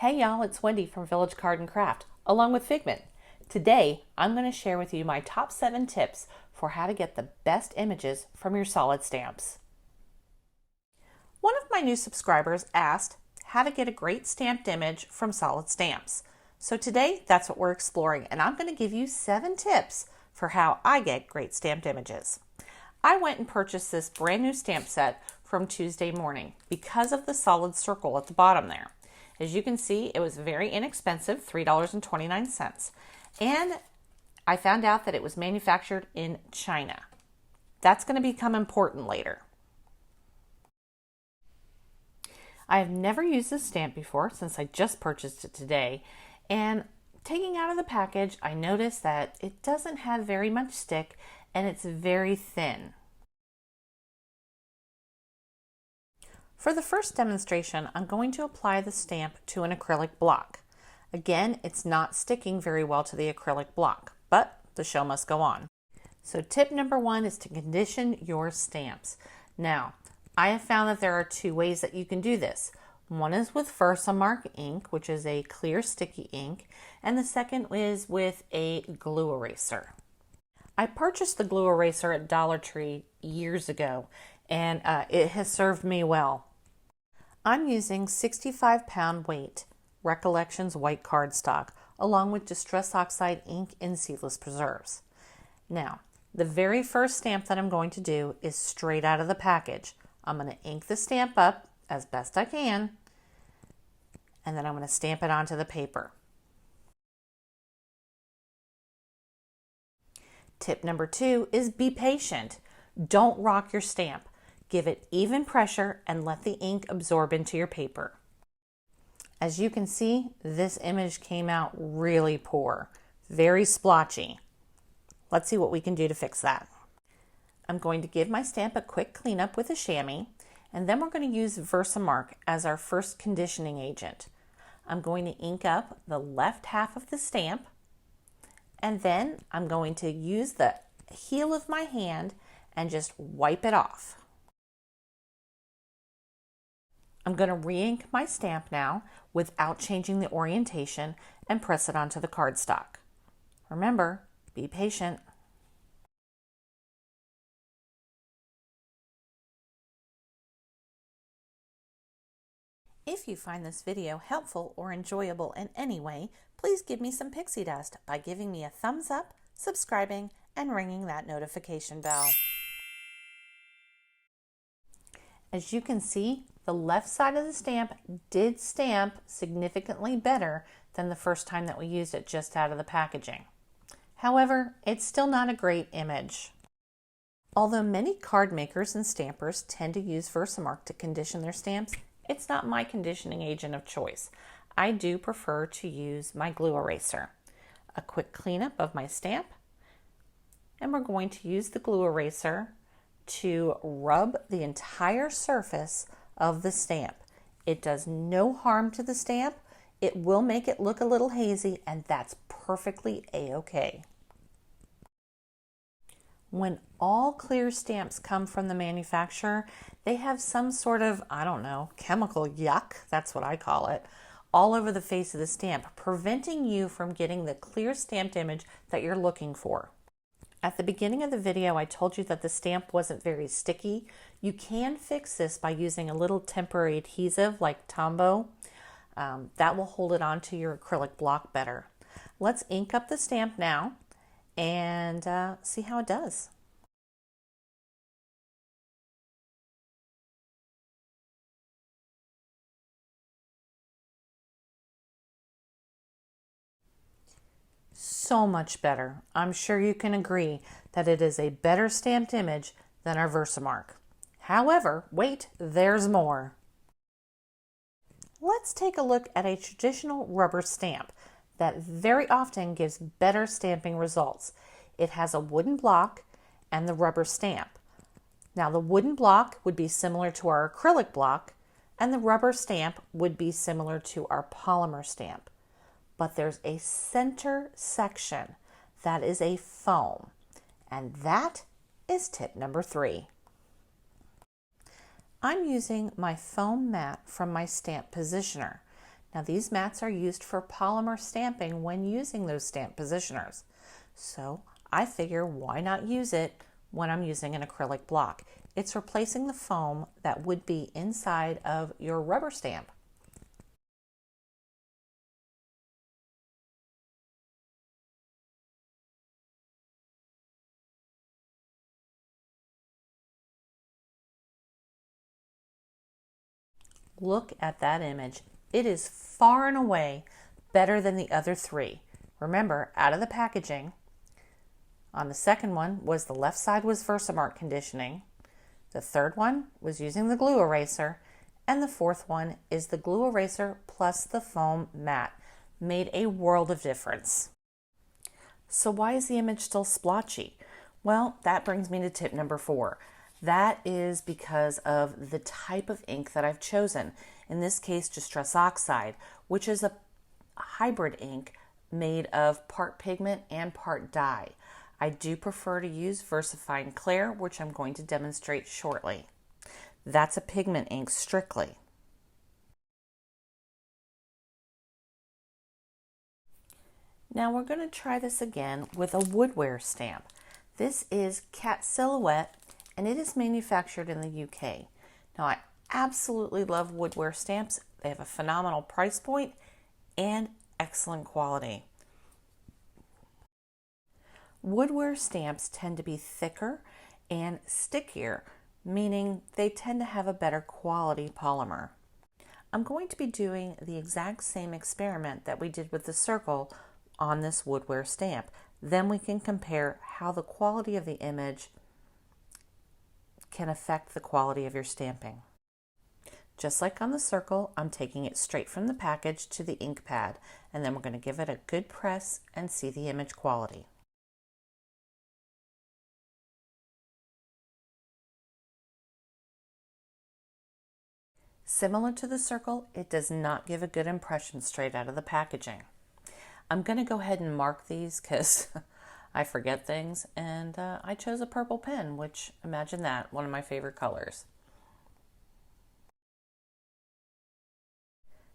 Hey y'all, it's Wendy from Village Card and Craft, along with Figment. Today, I'm going to share with you my top 7 tips for how to get the best images from your solid stamps. One of my new subscribers asked how to get a great stamped image from solid stamps. So today, that's what we're exploring, and I'm going to give you 7 tips for how I get great stamped images. I went and purchased this brand new stamp set from Tuesday Morning because of the solid circle at the bottom there. As you can see, it was very inexpensive, $3.29. And I found out that it was manufactured in China. That's going to become important later. I have never used this stamp before since I just purchased it today. And taking out of the package, I noticed that it doesn't have very much stick and it's very thin. For the first demonstration, I'm going to apply the stamp to an acrylic block. Again, it's not sticking very well to the acrylic block, but the show must go on. So tip number 1 is to condition your stamps. Now, I have found that there are 2 ways that you can do this. One is with VERSAMARK ink, which is a clear sticky ink, and the second is with a glue eraser. I purchased the glue eraser at Dollar Tree years ago, and it has served me well. I'm using 65-pound weight Recollections white cardstock along with Distress Oxide ink in Seedless preserves. Now, the very first stamp that I'm going to do is straight out of the package. I'm going to ink the stamp up as best I can, and then I'm going to stamp it onto the paper. Tip number 2 is be patient. Don't rock your stamp. Give it even pressure and let the ink absorb into your paper. As you can see, this image came out really poor, very splotchy. Let's see what we can do to fix that. I'm going to give my stamp a quick cleanup with a chamois, and then we're going to use VERSAMARK as our first conditioning agent. I'm going to ink up the left half of the stamp, and then I'm going to use the heel of my hand and just wipe it off. I'm going to re-ink my stamp now without changing the orientation and press it onto the cardstock. Remember, be patient. If you find this video helpful or enjoyable in any way, please give me some pixie dust by giving me a thumbs up, subscribing, and ringing that notification bell. As you can see, the left side of the stamp did stamp significantly better than the first time that we used it just out of the packaging. However, it's still not a great image. Although many card makers and stampers tend to use VERSAMARK to condition their stamps, it's not my conditioning agent of choice. I do prefer to use my glue eraser. A quick cleanup of my stamp, and we're going to use the glue eraser to rub the entire surface of the stamp. It does no harm to the stamp. It will make it look a little hazy, and that's perfectly a-okay. When all clear stamps come from the manufacturer, they have some sort of, I don't know, chemical yuck, that's what I call it, all over the face of the stamp, preventing you from getting the clear stamped image that you're looking for. At the beginning of the video, I told you that the stamp wasn't very sticky. You can fix this by using a little temporary adhesive like Tombow. That will hold it onto your acrylic block better. Let's ink up the stamp now and see how it does. So much better. I'm sure you can agree that it is a better stamped image than our VERSAMARK. However, wait, there's more. Let's take a look at a traditional rubber stamp that very often gives better stamping results. It has a wooden block and the rubber stamp. Now the wooden block would be similar to our acrylic block, and the rubber stamp would be similar to our polymer stamp. But there's a center section that is a foam, and that is tip number 3. I'm using my foam mat from my stamp positioner. Now these mats are used for polymer stamping when using those stamp positioners. So I figure why not use it when I'm using an acrylic block? It's replacing the foam that would be inside of your rubber stamp. Look at that image. It is far and away better than the other three. Remember, out of the packaging, on the second one was the left side was VERSAMARK conditioning. The third one was using the glue eraser. And the fourth one is the glue eraser plus the foam mat. Made a world of difference. So why is the image still splotchy? Well, that brings me to tip number 4. That is because of the type of ink that I've chosen. In this case, Distress Oxide, which is a hybrid ink made of part pigment and part dye. I do prefer to use VERSAFINE Clear, which I'm going to demonstrate shortly. That's a pigment ink strictly. Now we're going to try this again with a WOODWARE stamp. This is Cat Silhouette, and it is manufactured in the UK. Now I absolutely love WOODWARE stamps. They have a phenomenal price point and excellent quality. WOODWARE stamps tend to be thicker and stickier, meaning they tend to have a better quality polymer. I'm going to be doing the exact same experiment that we did with the circle on this WOODWARE stamp. Then we can compare how the quality of the image can affect the quality of your stamping. Just like on the circle, I'm taking it straight from the package to the ink pad, and then we're going to give it a good press and see the image quality. Similar to the circle, it does not give a good impression straight out of the packaging. I'm going to go ahead and mark these because I forget things, and I chose a purple pen, which, imagine that, one of my favorite colors.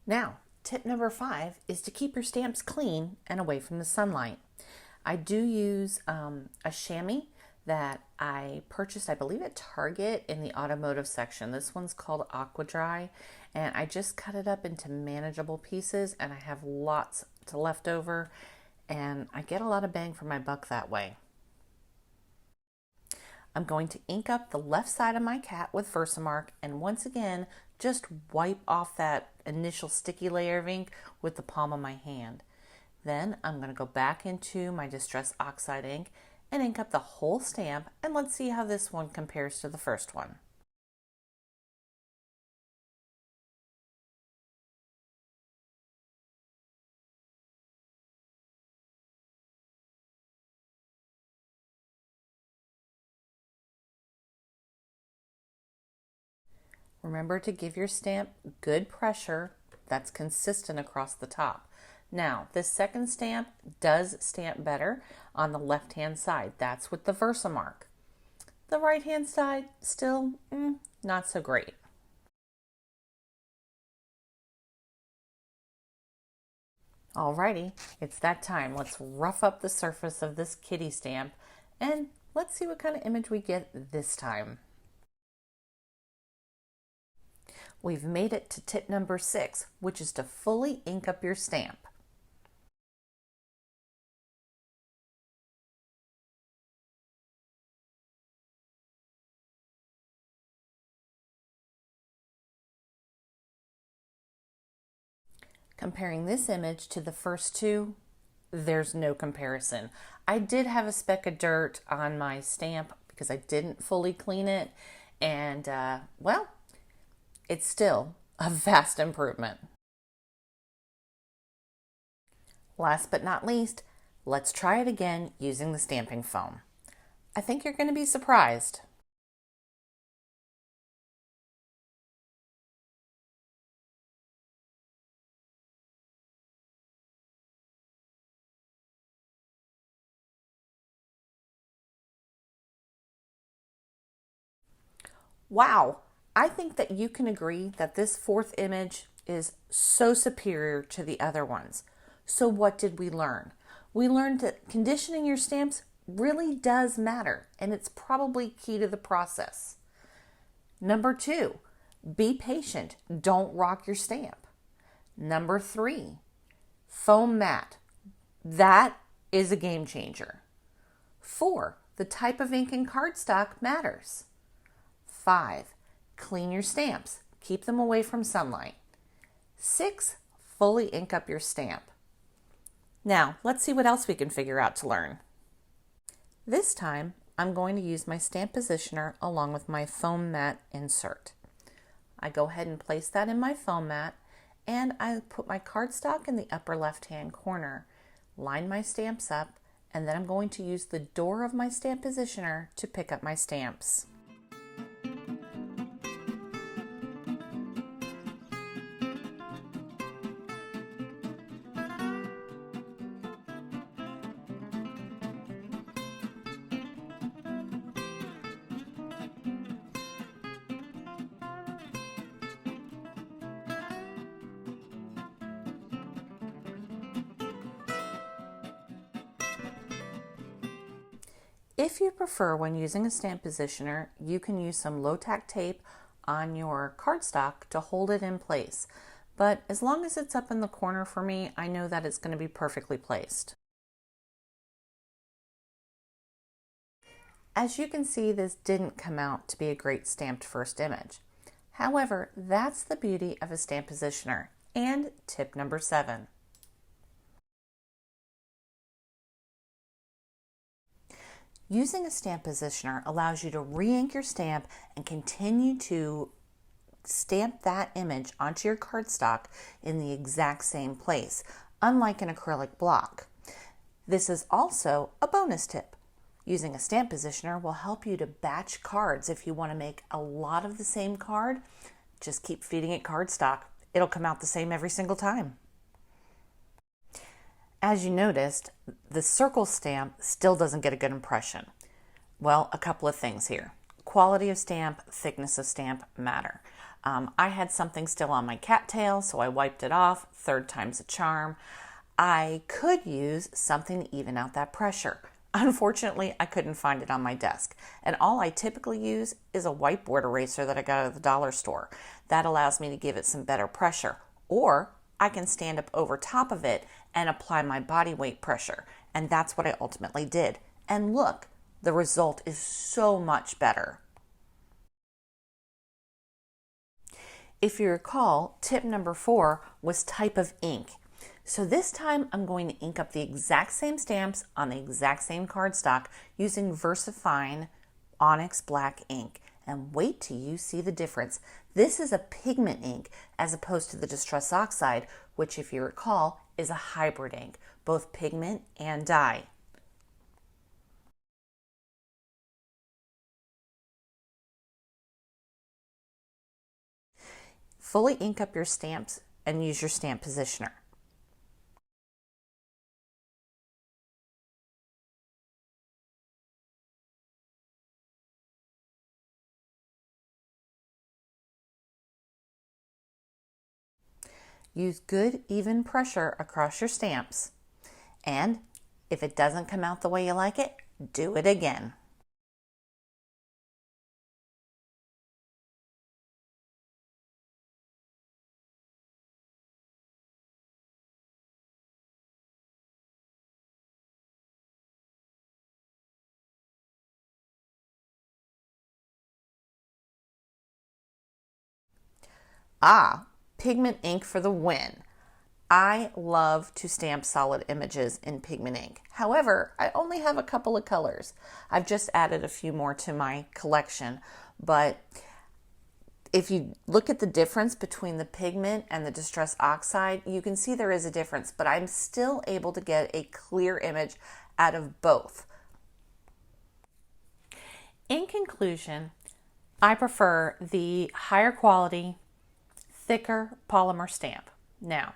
Now, tip number 5 is to keep your stamps clean and away from the sunlight. I do use a chamois that I purchased, I believe, at Target in the automotive section. This one's called AquaDry, and I just cut it up into manageable pieces, and I have lots to left over, and I get a lot of bang for my buck that way. I'm going to ink up the left side of my cat with VERSAMARK, and once again, just wipe off that initial sticky layer of ink with the palm of my hand. Then I'm going to go back into my Distress Oxide ink and ink up the whole stamp, and let's see how this one compares to the first one. Remember to give your stamp good pressure that's consistent across the top. Now, this second stamp does stamp better on the left-hand side. That's with the VERSAMARK. The right-hand side, still not so great. Alrighty, it's that time. Let's rough up the surface of this kitty stamp, and let's see what kind of image we get this time. We've made it to tip number 6, which is to fully ink up your stamp. Comparing this image to the first two, there's no comparison. I did have a speck of dirt on my stamp because I didn't fully clean it, and well, it's still a vast improvement. Last but not least, let's try it again using the stamping foam. I think you're going to be surprised. Wow, I think that you can agree that this fourth image is so superior to the other ones. So what did we learn? We learned that conditioning your stamps really does matter, and it's probably key to the process. Number 2, be patient. Don't rock your stamp. Number 3, foam mat. That is a game changer. 4, the type of ink in cardstock matters. 5, clean your stamps. Keep them away from sunlight. 6, fully ink up your stamp. Now, let's see what else we can figure out to learn. This time, I'm going to use my stamp positioner along with my foam mat insert. I go ahead and place that in my foam mat, and I put my cardstock in the upper left-hand corner, line my stamps up, and then I'm going to use the door of my stamp positioner to pick up my stamps. If you prefer, when using a stamp positioner, you can use some low-tack tape on your cardstock to hold it in place. But as long as it's up in the corner for me, I know that it's going to be perfectly placed. As you can see, this didn't come out to be a great stamped first image. However, that's the beauty of a stamp positioner. And tip number 7. Using a stamp positioner allows you to re-ink your stamp and continue to stamp that image onto your cardstock in the exact same place, unlike an acrylic block. This is also a bonus tip. Using a stamp positioner will help you to batch cards. If you want to make a lot of the same card, just keep feeding it cardstock. It'll come out the same every single time. As you noticed, the circle stamp still doesn't get a good impression. Well, a couple of things here. Quality of stamp, thickness of stamp matter. I had something still on my cattail, so I wiped it off. 3rd time's a charm. I could use something to even out that pressure. Unfortunately, I couldn't find it on my desk. And all I typically use is a whiteboard eraser that I got at the dollar store. That allows me to give it some better pressure. Or I can stand up over top of it and apply my body weight pressure. And that's what I ultimately did. And look, the result is so much better. If you recall, tip number 4 was type of ink. So this time I'm going to ink up the exact same stamps on the exact same cardstock using VERSAFINE ONYX black ink. And wait till you see the difference. This is a pigment ink as opposed to the Distress Oxide, which, if you recall, is a hybrid ink, both pigment and dye. Fully ink up your stamps and use your stamp positioner. Use good, even pressure across your stamps. And if it doesn't come out the way you like it, do it again. Pigment ink for the win. I love to stamp solid images in pigment ink. However, I only have a couple of colors. I've just added a few more to my collection, but if you look at the difference between the pigment and the Distress Oxide, you can see there is a difference, but I'm still able to get a clear image out of both. In conclusion, I prefer the higher quality, thicker polymer stamp. Now,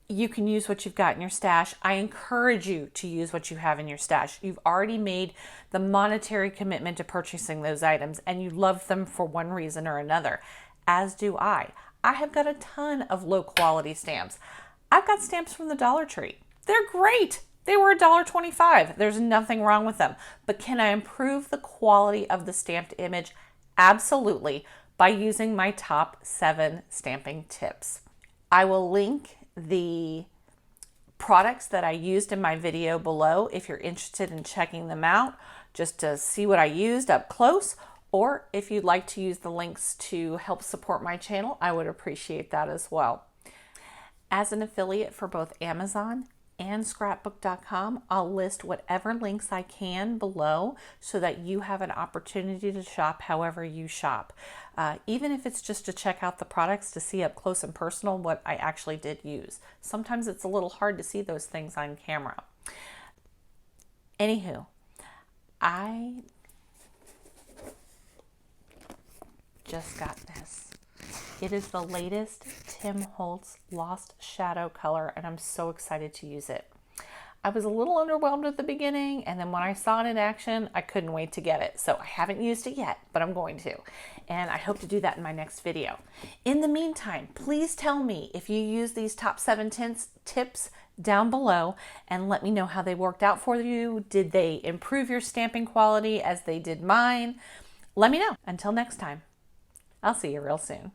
you can use what you've got in your stash. I encourage you to use what you have in your stash. You've already made the monetary commitment to purchasing those items and you love them for one reason or another, as do I. I have got a ton of low quality stamps. I've got stamps from the Dollar Tree. They're great. They were $1.25. There's nothing wrong with them. But can I improve the quality of the stamped image? Absolutely, by using my top 7 stamping tips. I will link the products that I used in my video below if you're interested in checking them out just to see what I used up close, or if you'd like to use the links to help support my channel, I would appreciate that as well. As an affiliate for both Amazon and scrapbook.com, I'll list whatever links I can below so that you have an opportunity to shop however you shop. Even if it's just to check out the products to see up close and personal what I actually did use. Sometimes it's a little hard to see those things on camera. Anywho, I just got this. It is the latest Tim Holtz Lost Shadow color, and I'm so excited to use it. I was a little underwhelmed at the beginning, and then when I saw it in action, I couldn't wait to get it. So I haven't used it yet, but I'm going to. And I hope to do that in my next video. In the meantime, please tell me if you use these top 7 tips down below and let me know how they worked out for you. Did they improve your stamping quality as they did mine? Let me know. Until next time, I'll see you real soon.